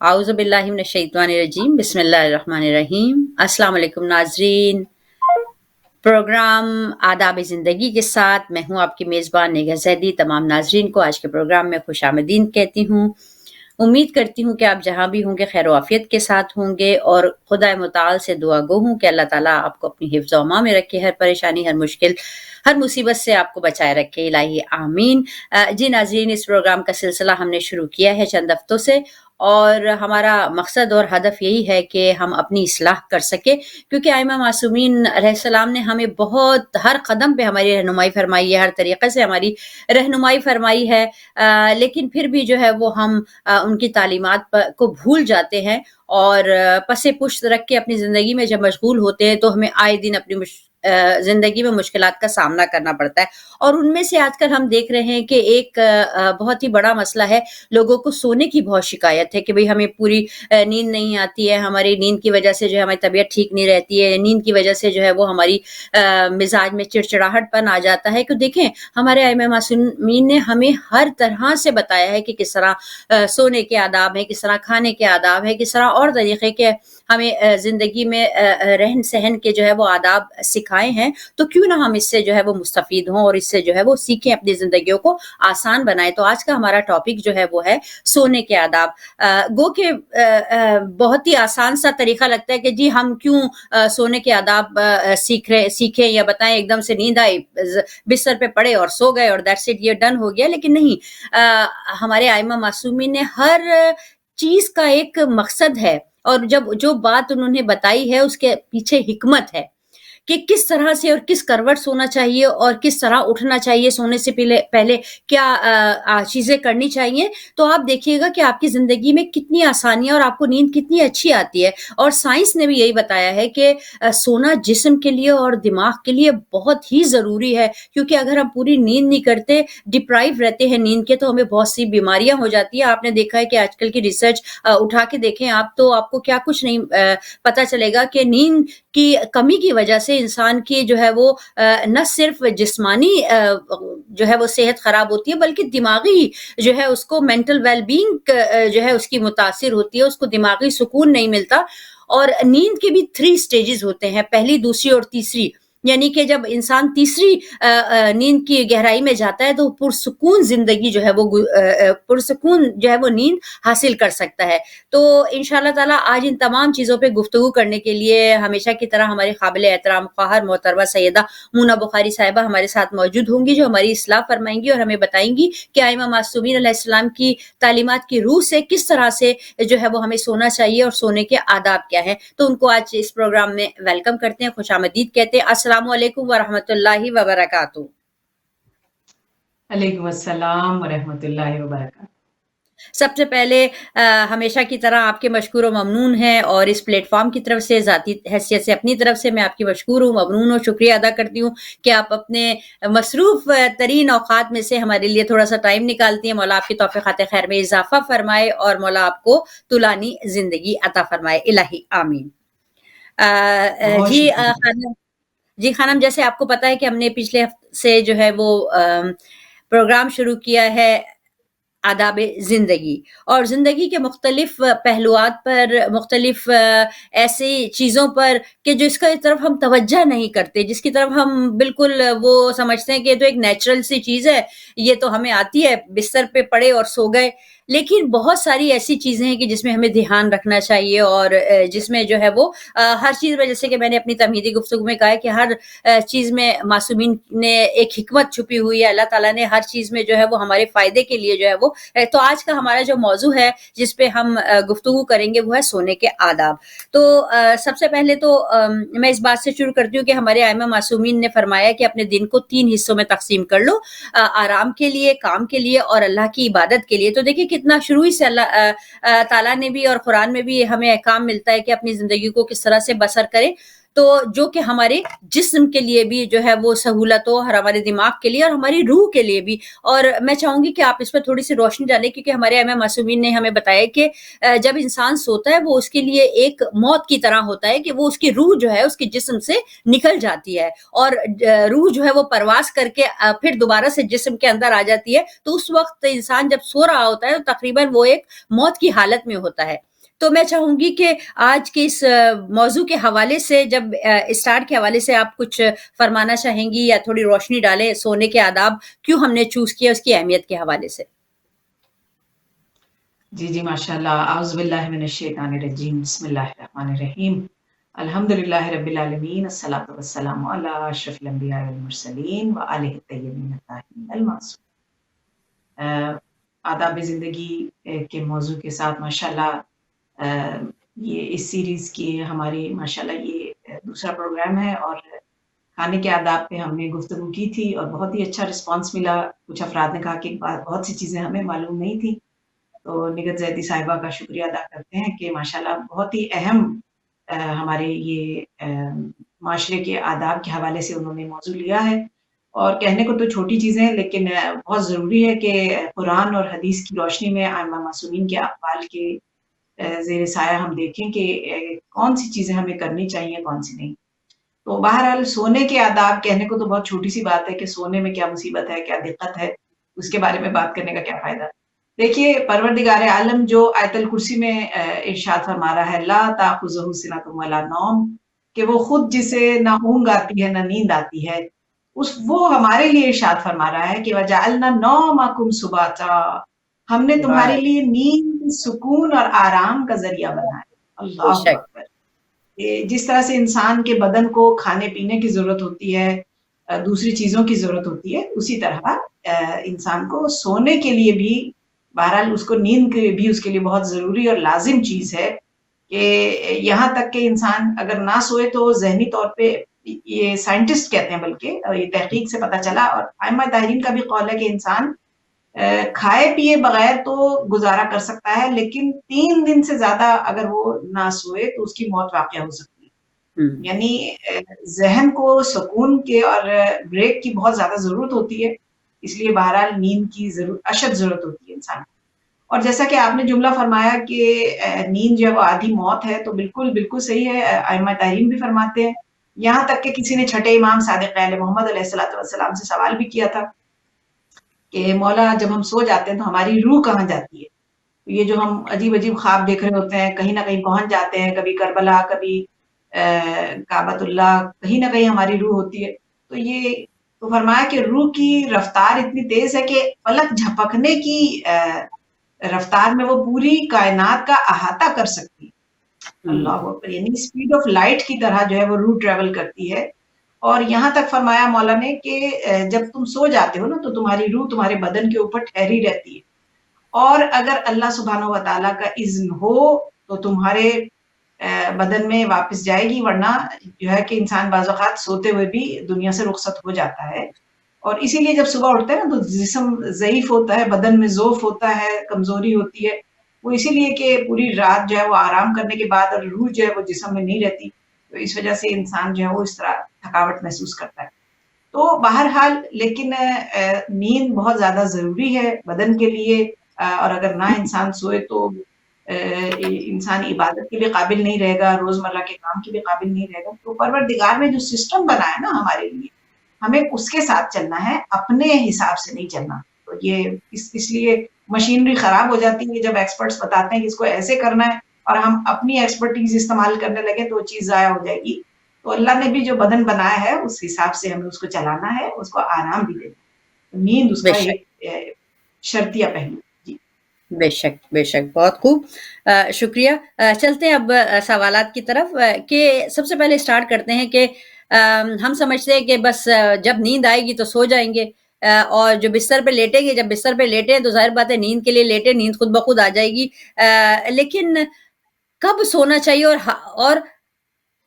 اعوذ باللہ من الشیطان الرجیم بسم اللہ الرحمن الرحیم۔ السلام علیکم ناظرین، پروگرام آداب زندگی کے ساتھ میں ہوں آپ کی میزبان نگہ زیدی۔ تمام ناظرین کو آج کے پروگرام میں خوش آمدید کہتی ہوں۔ امید کرتی ہوں کہ آپ جہاں بھی ہوں گے خیر و عافیت کے ساتھ ہوں گے، اور خدا متعال سے دعا گو ہوں کہ اللہ تعالیٰ آپ کو اپنی حفظ و امان میں رکھے، ہر پریشانی، ہر مشکل، ہر مصیبت سے آپ کو بچائے رکھے، الہی آمین۔ جی ناظرین، اس پروگرام کا سلسلہ ہم نے شروع کیا ہے چند ہفتوں سے، اور ہمارا مقصد اور ہدف یہی ہے کہ ہم اپنی اصلاح کر سکیں، کیونکہ ائمہ معصومین علیہ السلام نے ہمیں بہت ہر قدم پہ ہماری رہنمائی فرمائی ہے، ہر طریقے سے ہماری رہنمائی فرمائی ہے، لیکن پھر بھی جو ہے وہ ہم ان کی تعلیمات کو بھول جاتے ہیں، اور پس پشت رکھ کے اپنی زندگی میں جب مشغول ہوتے ہیں تو ہمیں آئے دن اپنی زندگی میں مشکلات کا سامنا کرنا پڑتا ہے۔ اور ان میں سے آج کل ہم دیکھ رہے ہیں کہ ایک بہت ہی بڑا مسئلہ ہے، لوگوں کو سونے کی بہت شکایت ہے کہ بھئی ہمیں پوری نیند نہیں آتی ہے، ہماری نیند کی وجہ سے جو ہے ہماری طبیعت ٹھیک نہیں رہتی ہے، نیند کی وجہ سے جو ہے وہ ہماری مزاج میں چڑچڑاہٹ پن آ جاتا ہے۔ کہ دیکھیں ہمارے ائمہ معصومین نے ہمیں ہر طرح سے بتایا ہے کہ کس طرح سونے کے آداب ہیں، کس طرح کھانے کے آداب ہیں، کس طرح اور طریقے کے ہمیں زندگی میں رہن سہن کے جو ہے وہ آداب سکھائے ہیں، تو کیوں نہ ہم اس سے جو ہے وہ مستفید ہوں اور اس سے جو ہے وہ سیکھیں، اپنی زندگیوں کو آسان بنائیں۔ تو آج کا ہمارا ٹاپک جو ہے وہ ہے سونے کے آداب۔ گو کہ بہت ہی آسان سا طریقہ لگتا ہے کہ جی ہم کیوں سونے کے آداب سیکھیں یا بتائیں، ایک دم سے نیند آئی، بستر پہ پڑے اور سو گئے اور دیٹس اٹ، یہ ڈن ہو گیا۔ لیکن نہیں، ہمارے ائمہ معصومین نے ہر چیز کا ایک مقصد ہے، اور جب جو بات انہوں نے بتائی ہے اس کے پیچھے حکمت ہے کہ کس طرح سے اور کس کروٹ سونا چاہیے، اور کس طرح اٹھنا چاہیے، سونے سے پہلے کیا چیزیں کرنی چاہیے۔ تو آپ دیکھیے گا کہ آپ کی زندگی میں کتنی آسانیاں اور آپ کو نیند کتنی اچھی آتی ہے۔ اور سائنس نے بھی یہی بتایا ہے کہ سونا جسم کے لیے اور دماغ کے لیے بہت ہی ضروری ہے، کیونکہ اگر ہم پوری نیند نہیں کرتے، ڈپرائیو رہتے ہیں نیند کے، تو ہمیں بہت سی بیماریاں ہو جاتی ہیں۔ آپ نے دیکھا ہے کہ آج کل کی ریسرچ اٹھا کے دیکھیں آپ، تو آپ کو کیا کچھ نہیں پتا چلے گا کہ نیند کی کمی کی وجہ سے انسان کی جو ہے وہ نہ صرف جسمانی جو ہے وہ صحت خراب ہوتی ہے، بلکہ دماغی جو ہے اس کو مینٹل ویل بینگ جو ہے اس کی متاثر ہوتی ہے، اس کو دماغی سکون نہیں ملتا۔ اور نیند کے بھی 3 سٹیجز ہوتے ہیں، پہلی، دوسری اور تیسری، یعنی کہ جب انسان تیسری نیند کی گہرائی میں جاتا ہے تو پرسکون زندگی جو ہے وہ پرسکون جو ہے وہ نیند حاصل کر سکتا ہے۔ تو انشاءاللہ تعالیٰ آج ان تمام چیزوں پہ گفتگو کرنے کے لیے ہمیشہ کی طرح ہمارے قابل احترام خواہر محترمہ سیدہ مونا بخاری صاحبہ ہمارے ساتھ موجود ہوں گی، جو ہماری اصلاح فرمائیں گی اور ہمیں بتائیں گی کہ ائمہ معصومین علیہ السلام کی تعلیمات کی روح سے کس طرح سے جو ہے وہ ہمیں سونا چاہیے اور سونے کے آداب کیا ہیں۔ تو ان کو آج اس پروگرام میں ویلکم کرتے ہیں، خوش آمدید کہتے ہیں۔ السلام علیکم ورحمۃ اللہ وبرکاتہ۔ علیکم السلام ورحمۃ اللہ وبرکاتہ۔ سب سے پہلے ہمیشہ کی طرح آپ کے مشکور و ممنون ہیں، اور اس پلیٹ فارم کی طرف سے، ذاتی حیثیت سے اپنی طرف سے میں آپ کی مشکور ہوں، ممنون ہوں، شکریہ ادا کرتی ہوں کہ آپ اپنے مصروف ترین اوقات میں سے ہمارے لیے تھوڑا سا ٹائم نکالتی ہیں۔ مولا آپ کی توفیقات خیر میں اضافہ فرمائے، اور مولا آپ کو طولانی زندگی عطا فرمائے، الہی آمین۔ جی خانم، جیسے آپ کو پتا ہے کہ ہم نے پچھلے ہفتے سے جو ہے وہ پروگرام شروع کیا ہے آداب زندگی، اور زندگی کے مختلف پہلوات پر، مختلف ایسی چیزوں پر کہ جس کی طرف ہم توجہ نہیں کرتے، جس کی طرف ہم بالکل وہ سمجھتے ہیں کہ یہ تو ایک نیچرل سی چیز ہے، یہ تو ہمیں آتی ہے، بستر پہ پڑے اور سو گئے۔ لیکن بہت ساری ایسی چیزیں ہیں کہ جس میں ہمیں دھیان رکھنا چاہیے، اور جس میں جو ہے وہ ہر چیز میں، جیسے کہ میں نے اپنی تمہیدی گفتگو میں کہا ہے کہ ہر چیز میں معصومین نے ایک حکمت چھپی ہوئی ہے، اللہ تعالیٰ نے ہر چیز میں جو ہے وہ ہمارے فائدے کے لیے جو ہے وہ۔ تو آج کا ہمارا جو موضوع ہے جس پہ ہم گفتگو کریں گے وہ ہے سونے کے آداب۔ تو سب سے پہلے تو میں اس بات سے شروع کرتی ہوں کہ ہمارے ائمہ معصومین نے فرمایا کہ اپنے دن کو 3 حصوں میں تقسیم کر لو، آرام کے لیے، کام کے لیے اور اللہ کی عبادت کے لیے۔ تو دیکھیں کتنا شروع ہی سے اللہ تعالیٰ نے بھی اور قرآن میں بھی ہمیں احکام ملتا ہے کہ اپنی زندگی کو کس طرح سے بسر کریں، تو جو کہ ہمارے جسم کے لیے بھی جو ہے وہ سہولت ہو، اور ہمارے دماغ کے لیے اور ہماری روح کے لیے بھی۔ اور میں چاہوں گی کہ آپ اس پہ تھوڑی سی روشنی ڈالیں، کیونکہ ہمارے ائمہ معصومین نے ہمیں بتایا کہ جب انسان سوتا ہے وہ اس کے لیے ایک موت کی طرح ہوتا ہے، کہ وہ اس کی روح جو ہے اس کے جسم سے نکل جاتی ہے، اور روح جو ہے وہ پرواز کر کے پھر دوبارہ سے جسم کے اندر آ جاتی ہے۔ تو اس وقت انسان جب سو رہا ہوتا ہے تو تقریباً وہ ایک موت کی حالت میں ہوتا ہے۔ تو میں چاہوں گی کہ آج کے اس موضوع کے حوالے سے جب اسٹارٹ کے حوالے سے آپ کچھ فرمانا چاہیں گی یا تھوڑی روشنی ڈالیں سونے کے آداب کیوں ہم نے چوز کیا اس کی اہمیت کے حوالے سے. جی ماشاء اللہ. اعوذ باللہ من الشیطان الرجیم. بسم اللہ الرحمن الرحیم. الحمد للہ رب العالمین. الصلاۃ والسلام علی اشرف الانبیاء والمرسلین وآلہ الطیبین الطاہرین المعصومین. آداب زندگی کے موضوع کے ساتھ ماشاءاللہ یہ اس سیریز کی ہماری ماشاءاللہ یہ دوسرا پروگرام ہے اور کھانے کے آداب پہ ہم نے گفتگو کی تھی اور بہت ہی اچھا رسپانس ملا. کچھ افراد نے کہا کہ بہت سی چیزیں ہمیں معلوم نہیں تھی. تو نگہت زیدی صاحبہ کا شکریہ ادا کرتے ہیں کہ ماشاءاللہ بہت ہی اہم ہمارے یہ معاشرے کے آداب کے حوالے سے انہوں نے موضوع لیا ہے. اور کہنے کو تو چھوٹی چیزیں ہیں لیکن بہت ضروری ہے کہ قرآن اور حدیث کی روشنی میں ائمہ معصومین کے اقوال کے زیر سایہ ہم دیکھیں کہ کون سی چیزیں ہمیں کرنی چاہیے کون سی نہیں. تو بہرحال سونے کے آداب کہنے کو تو بہت چھوٹی سی بات ہے کہ سونے میں کیا مصیبت ہے کیا دقت ہے اس کے بارے میں بات کرنے کا کیا فائدہ. دیکھیے پروردگار عالم جو آیت الکرسی میں ارشاد فرما رہا ہے لا تاخذہ سنۃ ولا نوم کہ وہ خود جسے نہ اونگ آتی ہے نہ نیند آتی ہے وہ ہمارے لیے ارشاد فرما رہا ہے کہ وجعلنا نومکم سباتا ہم نے تمہارے لیے نیند سکون اور آرام کا ذریعہ بنایا. اللہ اکبر. جس طرح سے انسان کے بدن کو کھانے پینے کی ضرورت ہوتی ہے دوسری چیزوں کی ضرورت ہوتی ہے اسی طرح انسان کو سونے کے لیے بھی بہرحال اس کو نیند بھی اس کے لیے بہت ضروری اور لازم چیز ہے کہ یہاں تک کہ انسان اگر نہ سوئے تو ذہنی طور پہ یہ سائنٹسٹ کہتے ہیں بلکہ یہ تحقیق سے پتہ چلا اور ائمہ طاہرین کا بھی قول ہے کہ انسان کھائے پیے بغیر تو گزارا کر سکتا ہے لیکن 3 دن سے زیادہ اگر وہ نہ سوئے تو اس کی موت واقع ہو سکتی ہے. یعنی ذہن کو سکون کے اور بریک کی بہت زیادہ ضرورت ہوتی ہے اس لیے بہرحال نیند کی اشد ضرورت ہوتی ہے انسان. اور جیسا کہ آپ نے جملہ فرمایا کہ نیند جو ہے وہ آدھی موت ہے تو بالکل صحیح ہے. ائمہ طاہرین بھی فرماتے ہیں یہاں تک کہ کسی نے چھٹے امام صادق اہل محمد علیہ الصلوۃ والسلام سے سوال بھی کیا تھا کہ مولا جب ہم سو جاتے ہیں تو ہماری روح کہاں جاتی ہے. یہ جو ہم عجیب خواب دیکھ رہے ہوتے ہیں کہیں نہ کہیں پہنچ جاتے ہیں کبھی کربلا کبھی کعبۃ اللہ کہیں نہ کہیں ہماری روح ہوتی ہے. تو یہ تو فرمایا کہ روح کی رفتار اتنی تیز ہے کہ پلک جھپکنے کی رفتار میں وہ پوری کائنات کا احاطہ کر سکتی ہے. اللہ اکبر. یعنی اسپیڈ آف لائٹ کی طرح جو ہے وہ روح ٹریول کرتی ہے. اور یہاں تک فرمایا مولا نے کہ جب تم سو جاتے ہو نا تو تمہاری روح تمہارے بدن کے اوپر ٹھہری رہتی ہے اور اگر اللہ سبحانہ و تعالیٰ کا اذن ہو تو تمہارے بدن میں واپس جائے گی ورنہ جو ہے کہ انسان بعض اوقات سوتے ہوئے بھی دنیا سے رخصت ہو جاتا ہے. اور اسی لیے جب صبح اٹھتا ہے نا تو جسم ضعیف ہوتا ہے بدن میں ضعف ہوتا ہے کمزوری ہوتی ہے وہ اسی لیے کہ پوری رات جو ہے وہ آرام کرنے کے بعد اور روح جو ہے وہ جسم میں نہیں رہتی تو اس وجہ سے انسان جو ہے وہ اس طرح تھکاوٹ محسوس کرتا ہے. تو بہرحال لیکن نیند بہت زیادہ ضروری ہے بدن کے لیے اور اگر نہ انسان سوئے تو انسان عبادت کے لیے قابل نہیں رہے گا روزمرہ کے کام کے لیے قابل نہیں رہے گا. تو پروردگار نے جو سسٹم بنایا نا ہمارے لیے ہمیں اس کے ساتھ چلنا ہے اپنے حساب سے نہیں چلنا. تو یہ اس لیے مشینری خراب ہو جاتی ہے جب ایکسپرٹس بتاتے ہیں کہ اس کو ایسے کرنا ہے اور ہم اپنی ایکسپرٹیز استعمال کرنے لگے تو وہ چیز ضائع ہو جائے گی. تو اللہ نے بھی جو بدن بنایا ہے اس حساب سے ہمیں اس کو چلانا ہے اس کو آرام بھی دینا ہے. نیند اس کا ایک شرطیہ پہلو. بے شک بہت خوب شکریہ. چلتے ہیں اب سوالات کی طرف کہ سب سے پہلے اسٹارٹ کرتے ہیں کہ ہم سمجھتے ہیں کہ بس جب نیند آئے گی تو سو جائیں گے اور جو بستر پہ لیٹیں گے جب بستر پہ لیٹیں تو ظاہر بات ہے نیند کے لیے لیٹیں نیند خود بخود آ جائے گی. لیکن کب سونا چاہیے اور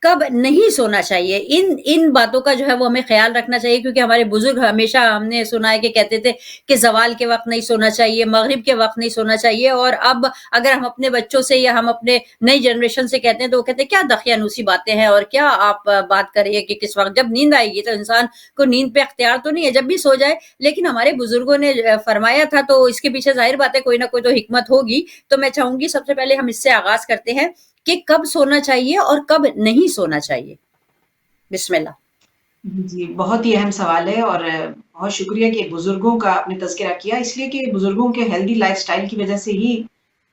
کب نہیں سونا چاہیے ان باتوں کا جو ہے وہ ہمیں خیال رکھنا چاہیے کیونکہ ہمارے بزرگ ہمیشہ ہم نے سنا ہے کہ کہتے تھے کہ زوال کے وقت نہیں سونا چاہیے مغرب کے وقت نہیں سونا چاہیے. اور اب اگر ہم اپنے بچوں سے یا ہم اپنے نئی جنریشن سے کہتے ہیں تو وہ کہتے ہیں کیا دقیانوسی باتیں ہیں اور کیا آپ بات کر رہی ہے کہ کس وقت جب نیند آئے گی تو انسان کو نیند پہ اختیار تو نہیں ہے جب بھی سو جائے. لیکن ہمارے بزرگوں نے فرمایا تھا تو اس کے پیچھے ظاہر بات ہے کوئی نہ کوئی تو حکمت ہوگی. تو میں چاہوں گی سب سے پہلے ہم اس سے آغاز کرتے ہیں کہ کب سونا چاہیے اور کب نہیں سونا چاہیے. بسم اللہ. جی بہت ہی اہم سوال ہے اور بہت شکریہ کہ بزرگوں کا آپ نے تذکرہ کیا اس لیے کہ بزرگوں کے ہیلدی لائف سٹائل کی وجہ سے ہی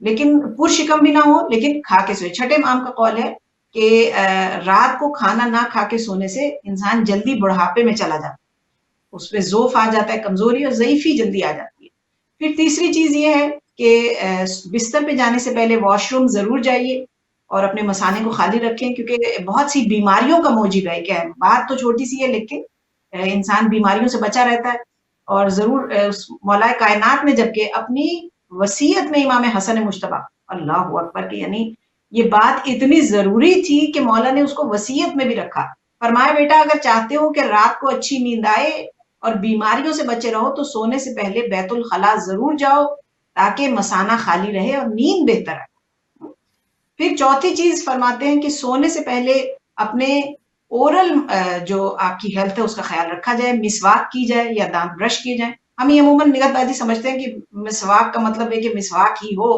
لیکن پرشکم بھی نہ ہو لیکن کھا کے سوئے. چھٹے امام کا قول ہے کہ رات کو کھانا نہ کھا کے سونے سے انسان جلدی بڑھاپے میں چلا جاتا ہے, اس پہ ذوف آ جاتا ہے, کمزوری اور ضعیفی جلدی آ جاتی ہے. پھر تیسری چیز یہ ہے کہ بستر پہ جانے سے پہلے واش روم ضرور جائیے اور اپنے مثانے کو خالی رکھیں, کیونکہ بہت سی بیماریوں کا موجب ہے. کیا ہے, بات تو چھوٹی سی ہے لیکن انسان بیماریوں سے بچا رہتا ہے. اور ضرور اس مولا کائنات نے جبکہ اپنی وصیت میں امام حسن مجتبی اللہ اکبر کی, یعنی یہ بات اتنی ضروری تھی کہ مولا نے اس کو وصیت میں بھی رکھا. فرمایا بیٹا اگر چاہتے ہو کہ رات کو اچھی نیند آئے اور بیماریوں سے بچے رہو تو سونے سے پہلے بیت الخلاء ضرور جاؤ تاکہ مثانہ خالی رہے اور نیند بہتر آئے. پھر چوتھی چیز فرماتے ہیں کہ سونے سے پہلے اپنے اورل جو آپ کی ہیلتھ ہے اس کا خیال رکھا جائے, مسواک کی جائے یا دانت برش کیے جائیں. ہم یہ عموماً نگہت بازی سمجھتے ہیں کہ مسواک کا مطلب ہے کہ مسواک ہی ہو,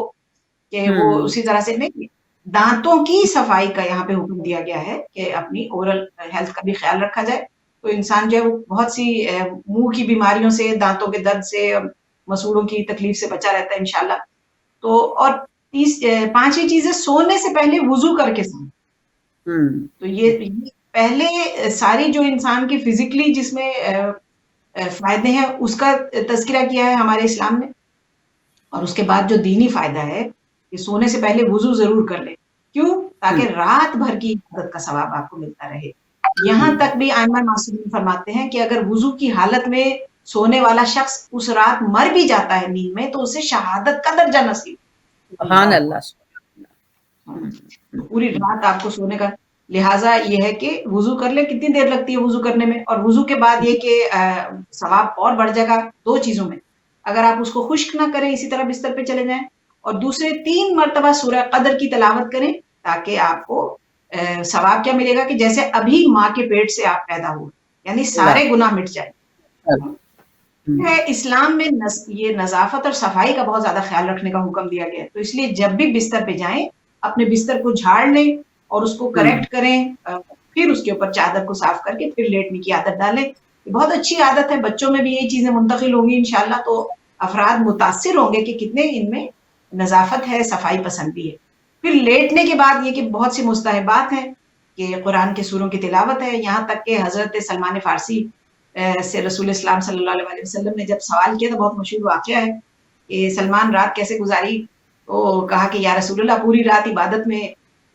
کہ وہ اسی طرح سے نہیں, دانتوں کی صفائی کا یہاں پہ حکم دیا گیا ہے کہ اپنی اورل ہیلتھ کا بھی خیال رکھا جائے. تو انسان جو ہے وہ بہت سی منہ کی بیماریوں سے, دانتوں کے درد سے, مسوڑوں کی تکلیف سے بچا رہتا ہے انشاءاللہ. تو اور پانچویں چیز ہے سونے سے پہلے وضو کر کے سونا. تو یہ پہلے ساری جو انسان کی فزیکلی جس میں فائدے ہیں اس کا تذکرہ کیا ہے ہمارے اسلام نے, اور اس کے بعد جو دینی فائدہ ہے کہ سونے سے پہلے وضو ضرور کر لیں. کیوں؟ تاکہ رات بھر کی عبادت کا ثواب آپ کو ملتا رہے. یہاں تک بھی ائمہ معصومین فرماتے ہیں کہ اگر وضو کی حالت میں سونے والا شخص اس رات مر بھی جاتا ہے نیند میں تو اسے شہادت کا درجہ نصیب. سبحان اللہ. پوری رات آپ کو سونے کا, لہٰذا یہ ہے کہ وضو کر لیں. کتنی دیر لگتی ہے وضو کرنے میں؟ اور وضو کے بعد یہ کہ ثواب اور بڑھ جائے گا دو چیزوں میں. اگر آپ اس کو خشک نہ کریں اسی طرح بستر پہ چلے جائیں, اور دوسرے 3 مرتبہ سورہ قدر کی تلاوت کریں تاکہ آپ کو ثواب کیا ملے گا کہ جیسے ابھی ماں کے پیٹ سے آپ پیدا ہوئے, یعنی سارے گناہ مٹ جائیں. اسلام میں یہ نظافت اور صفائی کا بہت زیادہ خیال رکھنے کا حکم دیا گیا ہے. تو اس لیے جب بھی بستر پہ جائیں اپنے بستر کو جھاڑ لیں اور اس کو کریکٹ کریں, پھر اس کے اوپر چادر کو صاف کر کے پھر لیٹنے کی عادت ڈالیں. یہ بہت اچھی عادت ہے, بچوں میں بھی یہی چیزیں منتقل ہوں گی انشاءاللہ, تو افراد متاثر ہوں گے کہ کتنے ان میں نظافت ہے, صفائی پسندی ہے. پھر لیٹنے کے بعد یہ کہ بہت سی مستحبات ہیں کہ قرآن کے سوروں کی تلاوت ہے. یہاں تک کہ حضرت سلمان فارسی سے رسول اسلام صلی اللہ علیہ وسلم نے جب سوال کیا تو بہت مشہور واقعہ ہے کہ سلمان رات کیسے گزاری, تو کہا کہ یا رسول اللہ پوری رات عبادت میں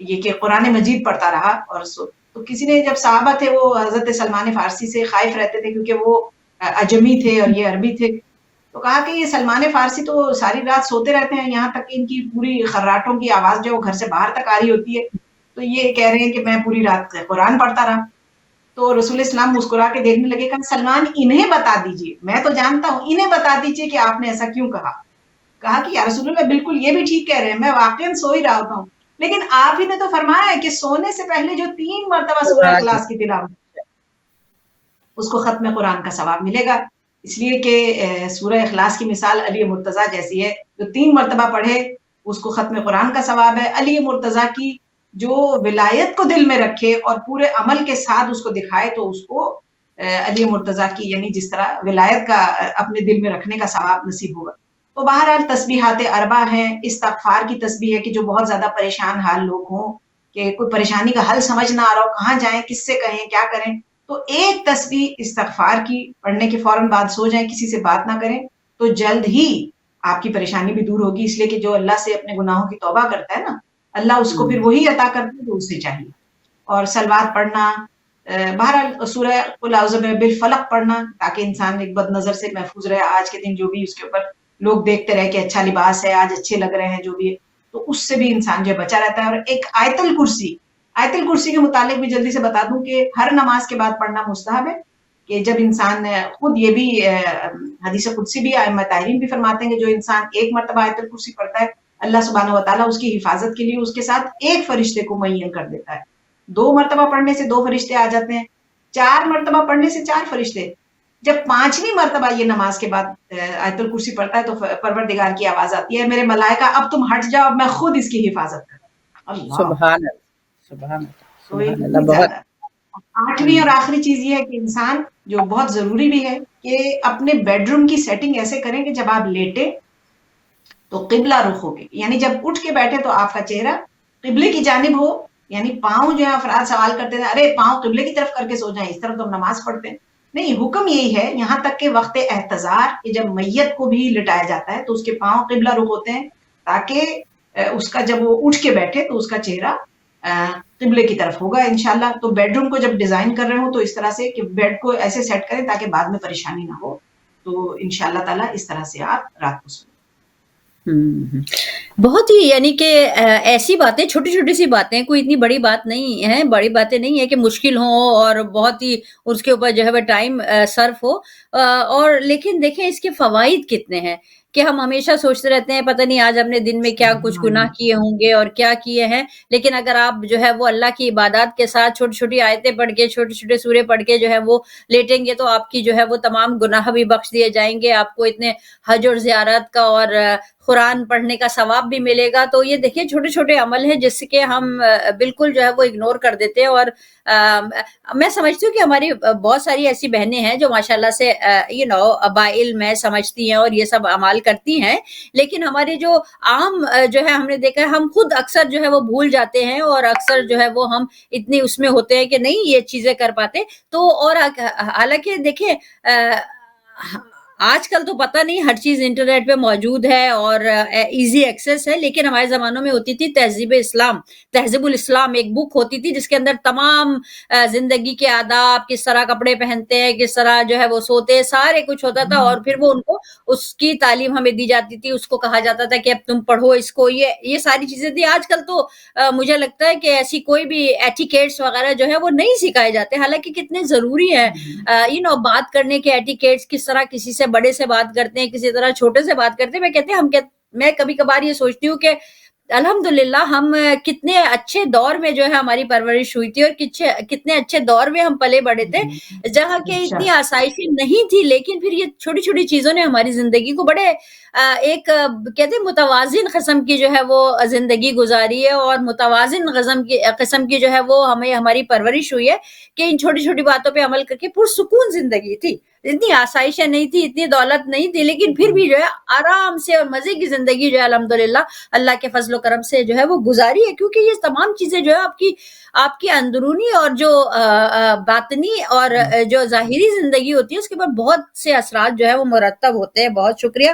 یہ کہ قرآن مجید پڑھتا رہا. اور تو کسی نے, جب صحابہ تھے وہ حضرت سلمان فارسی سے خائف رہتے تھے کیونکہ وہ اجمی تھے اور یہ عربی تھے, تو کہا کہ یہ سلمان فارسی تو ساری رات سوتے رہتے ہیں, یہاں تک کہ ان کی پوری خراٹوں کی آواز جو گھر سے باہر تک آ رہی ہوتی ہے, تو یہ کہہ رہے ہیں کہ میں پوری رات قرآن پڑھتا رہا. تو رسول اسلام مسکرا کے دیکھنے لگے, کہا سلمان انہیں بتا دیجئے, میں تو جانتا ہوں, انہیں بتا دیجئے کہ آپ نے ایسا کیوں کہا. کہا کہ یا رسول اللہ بالکل یہ بھی ٹھیک کہہ رہے ہیں, میں واقعا سو ہی رہا ہوتا ہوں, لیکن آپ ہی نے تو فرمایا ہے کہ سونے سے پہلے جو 3 مرتبہ سورہ اخلاص کی تلاوت اس کو ختم قرآن کا ثواب ملے گا. اس لیے کہ سورہ اخلاص کی مثال علی مرتضیٰ جیسی ہے, جو 3 مرتبہ پڑھے اس کو ختم قرآن کا ثواب ہے. علی مرتضیٰ کی جو ولایت کو دل میں رکھے اور پورے عمل کے ساتھ اس کو دکھائے تو اس کو علی مرتضیٰ کی یعنی جس طرح ولایت کا اپنے دل میں رکھنے کا ثواب نصیب ہوگا. تو بہرحال تسبیحات اربع ہیں, استغفار کی تسبیح ہے کہ جو بہت زیادہ پریشان حال لوگ ہوں کہ کوئی پریشانی کا حل سمجھ نہ آ رہا ہو, کہاں جائیں, کس سے کہیں, کیا کریں, تو ایک تسبیح استغفار کی پڑھنے کے فوراً بعد سو جائیں, کسی سے بات نہ کریں, تو جلد ہی آپ کی پریشانی بھی دور ہوگی. اس لیے کہ جو اللہ سے اپنے گناہوں کی توبہ کرتا ہے نا, اللہ اس کو پھر وہی عطا کرتا ہے جو اس سے چاہیے. اور صلوات پڑھنا, بہرحال سورہ قل اعوذ برب الفلق پڑھنا تاکہ انسان ایک بد نظر سے محفوظ رہے. آج کے دن جو بھی اس کے اوپر لوگ دیکھتے رہے کہ اچھا لباس ہے, آج اچھے لگ رہے ہیں جو بھی, تو اس سے بھی انسان جو بچا رہتا ہے. اور ایک آیت الکرسی کے متعلق بھی جلدی سے بتا دوں کہ ہر نماز کے بعد پڑھنا مستحب ہے. کہ جب انسان خود, یہ بھی حدیث قدسی بھی ائمہ طاہرین بھی فرماتے ہیں کہ جو انسان 1 مرتبہ آیت الکرسی پڑھتا ہے اللہ سبحانہ وتعالیٰ اس کی حفاظت کے لیے اس کے ساتھ 1 فرشتے کو معین کر دیتا ہے. 2 مرتبہ پڑھنے سے 2 فرشتے آ جاتے ہیں, 4 مرتبہ پڑھنے سے 4 فرشتے. جب 5ویں مرتبہ یہ نماز کے بعد آیت الکرسی پڑھتا ہے تو پروردگار کی آواز آتی ہے, میرے ملائکہ اب تم ہٹ جاؤ, اب میں خود اس کی حفاظت کروں. سبحان اللہ. تو بہت 8ویں اور آخری چیز یہ ہے کہ انسان, جو بہت ضروری بھی ہے, کہ اپنے بیڈ روم کی سیٹنگ ایسے کریں کہ جب آپ لیٹیں تو قبلہ رخ ہو کے، یعنی جب اٹھ کے بیٹھے تو آپ کا چہرہ قبلے کی جانب ہو. یعنی پاؤں جو ہے افراد سوال کرتے ہیں ارے پاؤں قبلے کی طرف کر کے سو جائیں، اس طرف تو ہم نماز پڑھتے ہیں. نہیں، حکم یہی ہے یہاں تک کہ وقت احتضار کہ جب میت کو بھی لٹایا جاتا ہے تو اس کے پاؤں قبلہ رخ ہوتے ہیں، تاکہ اس کا جب وہ اٹھ کے بیٹھے تو اس کا چہرہ قبلے کی طرف ہوگا انشاءاللہ. تو بیڈ روم کو جب ڈیزائن کر رہے ہوں تو اس طرح سے کہ بیڈ کو ایسے سیٹ کریں تاکہ بعد میں پریشانی نہ ہو. تو انشاءاللہ تعالیٰ اس طرح سے آپ رات کو سوئیں. بہت ہی یعنی کہ ایسی باتیں چھوٹی چھوٹی سی باتیں، کوئی اتنی بڑی بات نہیں ہے، بڑی باتیں نہیں ہے کہ مشکل ہوں اور بہت ہی اس کے اوپر جو ہے وہ ٹائم صرف ہو، اور لیکن دیکھیں اس کے فوائد کتنے ہیں کہ ہم ہمیشہ سوچتے رہتے ہیں پتہ نہیں آج ہم نے دن میں کیا کچھ گناہ کیے ہوں گے اور کیا کیے ہیں. لیکن اگر آپ جو ہے وہ اللہ کی عبادات کے ساتھ چھوٹی چھوٹی آیتیں پڑھ کے چھوٹے چھوٹے سورے پڑھ کے جو ہے وہ لیٹیں گے تو آپ کی جو ہے وہ تمام گناہ بھی بخش دیے جائیں گے. آپ کو اتنے حج اور زیارت کا اور قرآن پڑھنے کا ثواب بھی ملے گا. تو یہ دیکھیں چھوٹے چھوٹے عمل ہیں جس کے ہم بالکل جو ہے وہ اگنور کر دیتے ہیں. اور میں سمجھتی ہوں کہ ہماری بہت ساری ایسی بہنیں ہیں جو ماشاءاللہ سے باعلم ہے، سمجھتی ہیں اور یہ سب اعمال کرتی ہیں، لیکن ہمارے جو عام جو ہے ہم نے دیکھا ہے ہم خود اکثر جو ہے وہ بھول جاتے ہیں اور اکثر جو ہے وہ ہم اتنی اس میں ہوتے ہیں کہ نہیں یہ چیزیں کر پاتے. تو اور حالانکہ دیکھیں آج کل تو پتہ نہیں ہر چیز انٹرنیٹ پہ موجود ہے اور ایزی ایکسیس ہے، لیکن ہمارے زمانوں میں ہوتی تھی تہذیب الاسلام ایک بک ہوتی تھی جس کے اندر تمام زندگی کے آداب، کس طرح کپڑے پہنتے ہیں، کس طرح جو ہے وہ سوتے ہیں، سارے کچھ ہوتا تھا. اور پھر وہ ان کو اس کی تعلیم ہمیں دی جاتی تھی، اس کو کہا جاتا تھا کہ اب تم پڑھو اس کو. یہ ساری چیزیں تھی. آج کل تو مجھے لگتا ہے کہ ایسی کوئی بھی ایٹیکیٹس وغیرہ جو ہے وہ نہیں سکھائے جاتے، حالانکہ کتنے ضروری ہیں بات کرنے کے ایٹیکیٹس، کس طرح کسی سے بڑے سے بات کرتے ہیں، کسی طرح چھوٹے سے بات کرتے ہیں. میں کبھی کبھار یہ سوچتی ہوں کہ الحمدللہ ہم کتنے اچھے دور میں جو ہے ہماری پرورش ہوئی تھی اور کتنے اچھے دور میں ہم پلے بڑے تھے جہاں کہ اتنی آسائشیں نہیں تھی، لیکن پھر یہ چھوٹی چھوٹی چیزوں نے ہماری زندگی کو بڑے ایک کہتے ہیں متوازن قسم کی جو ہے وہ زندگی گزاری ہے، اور متوازن قسم کی جو ہے وہ ہمیں ہماری پرورش ہوئی ہے کہ ان چھوٹی چھوٹی باتوں پہ عمل کر کے پرسکون زندگی تھی. اتنی آسائشیں نہیں تھی، اتنی دولت نہیں تھی، لیکن پھر بھی جو ہے آرام سے اور مزے کی زندگی جو ہے الحمدللہ اللہ کے فضل و کرم سے جو ہے وہ گزاری ہے. کیونکہ یہ تمام چیزیں جو ہے آپ کی اندرونی اور جو باطنی اور جو ظاہری زندگی ہوتی ہے اس کے اوپر بہت سے اثرات جو ہے وہ مرتب ہوتے ہیں. بہت شکریہ.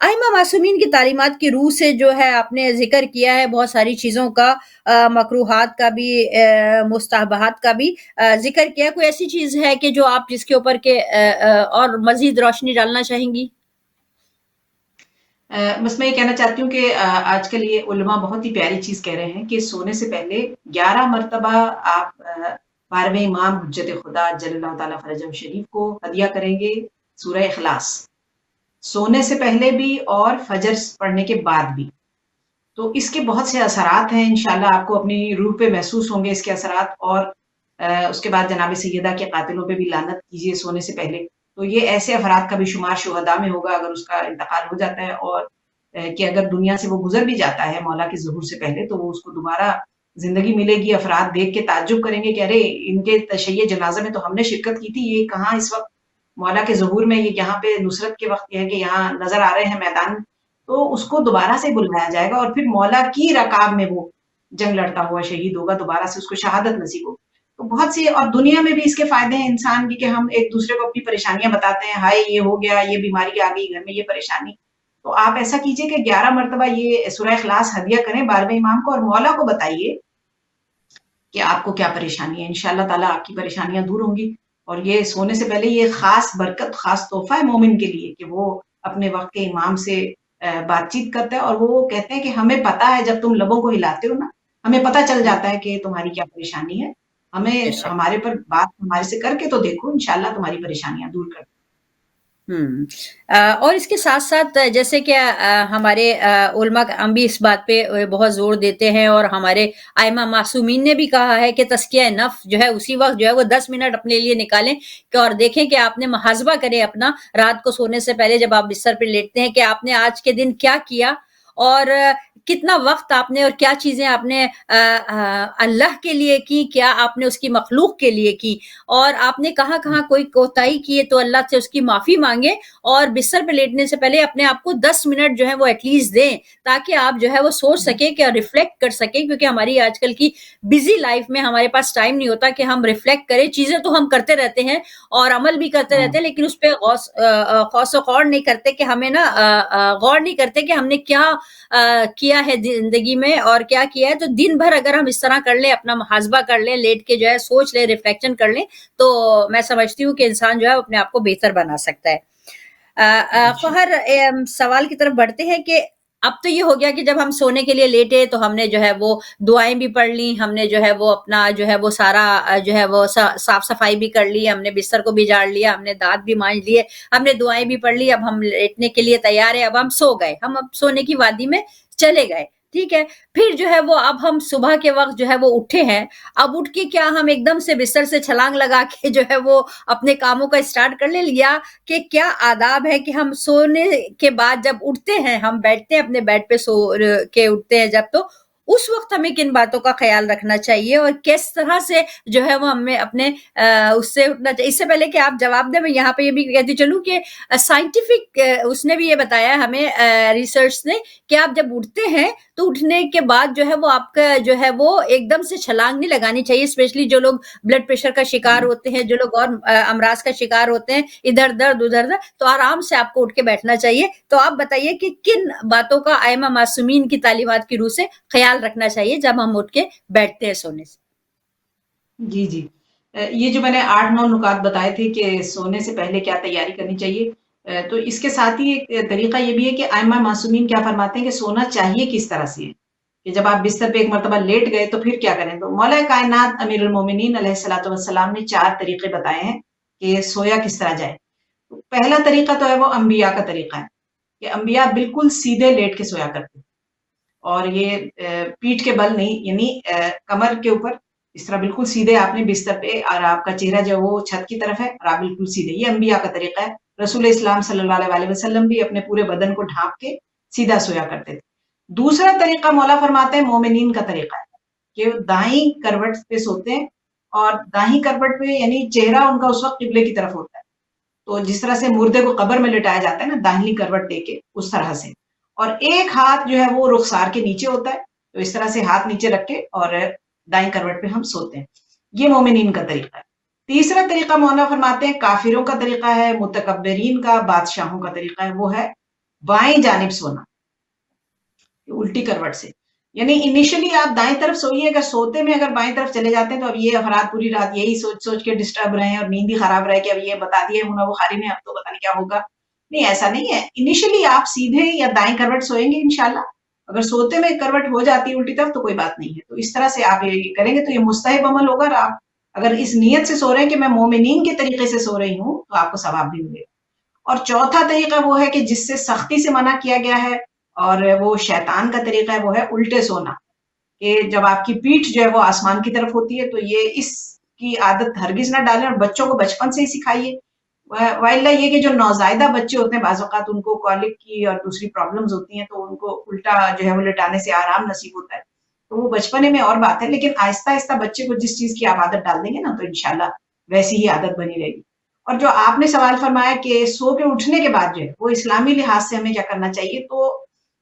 ائمہ معصومین کی تعلیمات کی روح سے جو ہے آپ نے ذکر کیا ہے بہت ساری چیزوں کا، مکروہات کا بھی، مستحبات کا بھی ذکر کیا. کوئی ایسی چیز ہے کہ جو آپ جس کے اوپر کے اور مزید روشنی ڈالنا چاہیں گی؟ بس میں یہ کہنا چاہتی ہوں کہ آج کل یہ علماء بہت ہی پیاری چیز کہہ رہے ہیں کہ سونے سے پہلے 11 مرتبہ آپ 12ویں امام حجت خدا جل اللہ تعالیٰ فرجہ شریف کو ہدیہ کریں گے سورہ اخلاص، سونے سے پہلے بھی اور فجر پڑھنے کے بعد بھی. تو اس کے بہت سے اثرات ہیں، انشاءاللہ آپ کو اپنی روح پہ محسوس ہوں گے اس کے اثرات. اور اس کے بعد جناب سیدہ کے قاتلوں پہ بھی لعنت کیجیے سونے سے پہلے. تو یہ ایسے افراد کا بھی شمار شہداء میں ہوگا اگر اس کا انتقال ہو جاتا ہے، اور کہ اگر دنیا سے وہ گزر بھی جاتا ہے مولا کے ظہور سے پہلے تو وہ اس کو دوبارہ زندگی ملے گی. افراد دیکھ کے تعجب کریں گے کہ ارے ان کے تشیع جنازہ میں تو ہم نے شرکت کی تھی، یہ کہاں اس وقت مولا کے ظہور میں، یہ یہاں پہ نصرت کے وقت یہ ہے کہ یہاں نظر آ رہے ہیں میدان. تو اس کو دوبارہ سے بلایا جائے گا اور پھر مولا کی رکاب میں وہ جنگ لڑتا ہوا شہید ہوگا، دوبارہ سے اس کو شہادت نصیب ہو. تو بہت سی اور دنیا میں بھی اس کے فائدے ہیں انسان کی کہ ہم ایک دوسرے کو اپنی پریشانیاں بتاتے ہیں، ہائے یہ ہو گیا، یہ بیماری آ گئی گھر میں، یہ پریشانی. تو آپ ایسا کیجئے کہ 11 مرتبہ یہ سورہ اخلاص ہدیہ کریں 12ویں امام کو، اور مولا کو بتائیے کہ آپ کو کیا پریشانی ہے. انشاءاللہ تعالیٰ آپ کی پریشانیاں دور ہوں گی. اور یہ سونے سے پہلے یہ خاص برکت، خاص تحفہ ہے مومن کے لیے کہ وہ اپنے وقت کے امام سے بات چیت کرتا ہے. اور وہ کہتے ہیں کہ ہمیں پتا ہے جب تم لبوں کو ہلاتے ہو نا، ہمیں پتا چل جاتا ہے کہ تمہاری کیا پریشانی ہے. ہمیں ہمارے پر بات ہمارے سے کر کے تو دیکھو، انشاءاللہ تمہاری پریشانیاں دور کر. اور اس کے ساتھ ساتھ جیسے کہ ہمارے علماء ہم بھی اس بات پہ بہت زور دیتے ہیں، اور ہمارے ائمہ معصومین نے بھی کہا ہے کہ تزکیہ نفس جو ہے اسی وقت جو ہے وہ 10 منٹ اپنے لیے نکالیں کہ اور دیکھیں کہ آپ نے محاسبہ کریں اپنا رات کو سونے سے پہلے جب آپ بستر پہ لیٹتے ہیں کہ آپ نے آج کے دن کیا کیا اور کتنا وقت آپ نے اور کیا چیزیں آپ نے اللہ کے لیے کی, کیا آپ نے اس کی مخلوق کے لیے کی, اور آپ نے کہاں کہاں کوئی کوتاہی کی ہے تو اللہ سے اس کی معافی مانگے, اور بستر پہ لیٹنے سے پہلے اپنے آپ کو 10 منٹ جو ہے وہ ایٹ لیسٹ دیں, تاکہ آپ جو ہے وہ سوچ سکیں کہ ریفلیکٹ کر سکیں, کیونکہ ہماری آج کل کی بزی لائف میں ہمارے پاس ٹائم نہیں ہوتا کہ ہم ریفلیکٹ کریں. چیزیں تو ہم کرتے رہتے ہیں اور عمل بھی کرتے رہتے ہیں, لیکن اس پہ غوص و غور نہیں کرتے کہ ہمیں نا غور نہیں کرتے کہ ہم نے کیا کیا ہے زندگی میں اور کیا کیا ہے. تو دن بھر اگر ہم اس طرح کر لیں, اپنا محاسبہ کر لیں, لیٹ کے جو ہے سوچ لیں, ریفلیکشن کر لیں, تو میں سمجھتی ہوں کہ انسان جو ہے اپنے آپ کو بہتر بنا سکتا ہے. فہر, سوال کی طرف بڑھتے ہیں کہ اب تو یہ ہو گیا کہ جب ہم سونے کے لیے لیٹے تو ہم نے جو ہے وہ دعائیں بھی پڑھ لی, ہم نے جو ہے وہ اپنا جو ہے وہ سارا جو ہے وہ صاف صفائی بھی کر لی, ہم نے بستر کو بھی جھاڑ لیا, ہم نے دانت بھی مانج لیے, ہم نے دعائیں بھی پڑھ لی, اب ہم لیٹنے کے لیے تیار ہے, اب ہم سو گئے, ہم اب سونے کی وادی میں چلے گئے. ٹھیک ہے, پھر جو ہے وہ اب ہم صبح کے وقت جو ہے وہ اٹھے ہیں, اب اٹھ کے کیا ہم ایک دم سے بستر سے چھلانگ لگا کے جو ہے وہ اپنے کاموں کا اسٹارٹ کر لے لیا, کہ کیا آداب ہے کہ ہم سونے کے بعد جب اٹھتے ہیں, ہم بیٹھتے ہیں اپنے بیڈ پہ سو کے اٹھتے ہیں جب, تو اس وقت ہمیں کن باتوں کا خیال رکھنا چاہیے اور کس طرح سے جو ہے وہ ہمیں اپنے اس سے اٹھنا چاہیے. اس سے پہلے کہ آپ جواب دیں, میں یہاں پہ یہ بھی کہتی چلوں کہ سائنٹیفک اس نے بھی یہ بتایا ہمیں, ریسرچ نے, کہ آپ جب اٹھتے ہیں تو اٹھنے کے بعد جو ہے وہ آپ کا جو ہے وہ ایک دم سے چھلانگ نہیں لگانی چاہیے, اسپیشلی جو لوگ بلڈ پریشر کا شکار ہوتے ہیں, جو لوگ اور امراض کا شکار ہوتے ہیں, ادھر درد ادھر درد, تو آرام سے آپ کو اٹھ کے بیٹھنا چاہیے. تو آپ بتائیے کہ کن باتوں کا ائمہ معصومین کی تعلیمات کی روح سے خیال رکھنا چاہیے جب ہم اٹھ کے بیٹھتے ہیں سونے سے. جی جی, یہ جو میں نے 8-9 نکات بتائے تھے کہ سونے سے پہلے کیا تیاری کرنی چاہیے, تو اس کے ساتھ ہی ایک طریقہ یہ بھی ہے کہ ائمہ معصومین کیا فرماتے ہیں کہ سونا چاہیے کس طرح سے ہے, کہ جب آپ بستر پہ ایک مرتبہ لیٹ گئے تو پھر کیا کریں. تو مولا کائنات امیر المومنین علیہ الصلوۃ والسلام نے 4 طریقے بتائے ہیں کہ سویا کس طرح جائے. پہلا طریقہ تو ہے وہ انبیاء کا طریقہ ہے, کہ انبیاء بالکل سیدھے لیٹ کے سویا کرتے ہیں, اور یہ پیٹھ کے بل نہیں, یعنی کمر کے اوپر اس طرح بالکل سیدھے آپ نے بستر پہ, اور آپ کا چہرہ جو وہ چھت کی طرف ہے اور آپ بالکل سیدھے. یہ انبیاء کا طریقہ ہے. رسول اسلام صلی اللہ علیہ وسلم بھی اپنے پورے بدن کو ڈھانپ کے سیدھا سویا کرتے تھے. دوسرا طریقہ مولا فرماتے ہیں مومنین کا طریقہ ہے, کہ دائیں کروٹ پہ سوتے ہیں, اور دائیں کروٹ پہ یعنی چہرہ ان کا اس وقت قبلے کی طرف ہوتا ہے. تو جس طرح سے مردے کو قبر میں لٹایا جاتا ہے نا داہنی کروٹ دے کے, اس طرح سے, اور ایک ہاتھ جو ہے وہ رخسار کے نیچے ہوتا ہے, تو اس طرح سے ہاتھ نیچے رکھ کے اور دائیں کروٹ پہ ہم سوتے ہیں. یہ مومنین کا طریقہ ہے. تیسرا طریقہ مولا فرماتے ہیں کافروں کا طریقہ ہے, متکبرین کا, بادشاہوں کا طریقہ ہے, وہ ہے بائیں جانب سونا, الٹی کروٹ سے. یعنی انیشلی آپ دائیں طرف سوئیے, اگر سوتے میں اگر بائیں طرف چلے جاتے ہیں تو اب یہ افراد پوری رات یہی سوچ سوچ کے ڈسٹرب رہے ہیں اور نیند ہی خراب رہے کہ اب یہ بتا دیا مولا بخاری نے, اب تو پتہ نہیں کیا ہوگا. نہیں, ایسا نہیں ہے. انیشلی آپ سیدھے یا دائیں کروٹ سوئیں گے انشاءاللہ. اگر سوتے میں کروٹ ہو جاتی ہے الٹی طرف تو کوئی بات نہیں ہے. تو اس طرح سے آپ یہ کریں گے تو یہ مستحب عمل ہوگا, اور آپ اگر اس نیت سے سو رہے ہیں کہ میں مومنین کے طریقے سے سو رہی ہوں تو آپ کو ثواب بھی ملے گا. اور چوتھا طریقہ وہ ہے کہ جس سے سختی سے منع کیا گیا ہے, اور وہ شیطان کا طریقہ ہے, وہ ہے الٹے سونا, کہ جب آپ کی پیٹھ جو ہے وہ آسمان کی طرف ہوتی ہے تو یہ اس کی عادت ہرگز نہ ڈالیں, اور بچوں کو بچپن سے ہی سکھائیے. وائلہ یہ کہ جو نوزائیدہ بچے ہوتے ہیں بعض اوقات ان کو کالک کی اور دوسری پرابلمز ہوتی ہیں, تو ان کو الٹا جو ہے وہ لٹانے سے آرام نصیب ہوتا ہے, تو وہ بچپنے میں اور بات ہے, لیکن آہستہ آہستہ بچے کو جس چیز کی آپ عادت ڈال دیں گے نا تو انشاءاللہ ویسی ہی عادت بنی رہے گی. اور جو آپ نے سوال فرمایا کہ سو کے اٹھنے کے بعد جو ہے وہ اسلامی لحاظ سے ہمیں کیا کرنا چاہیے, تو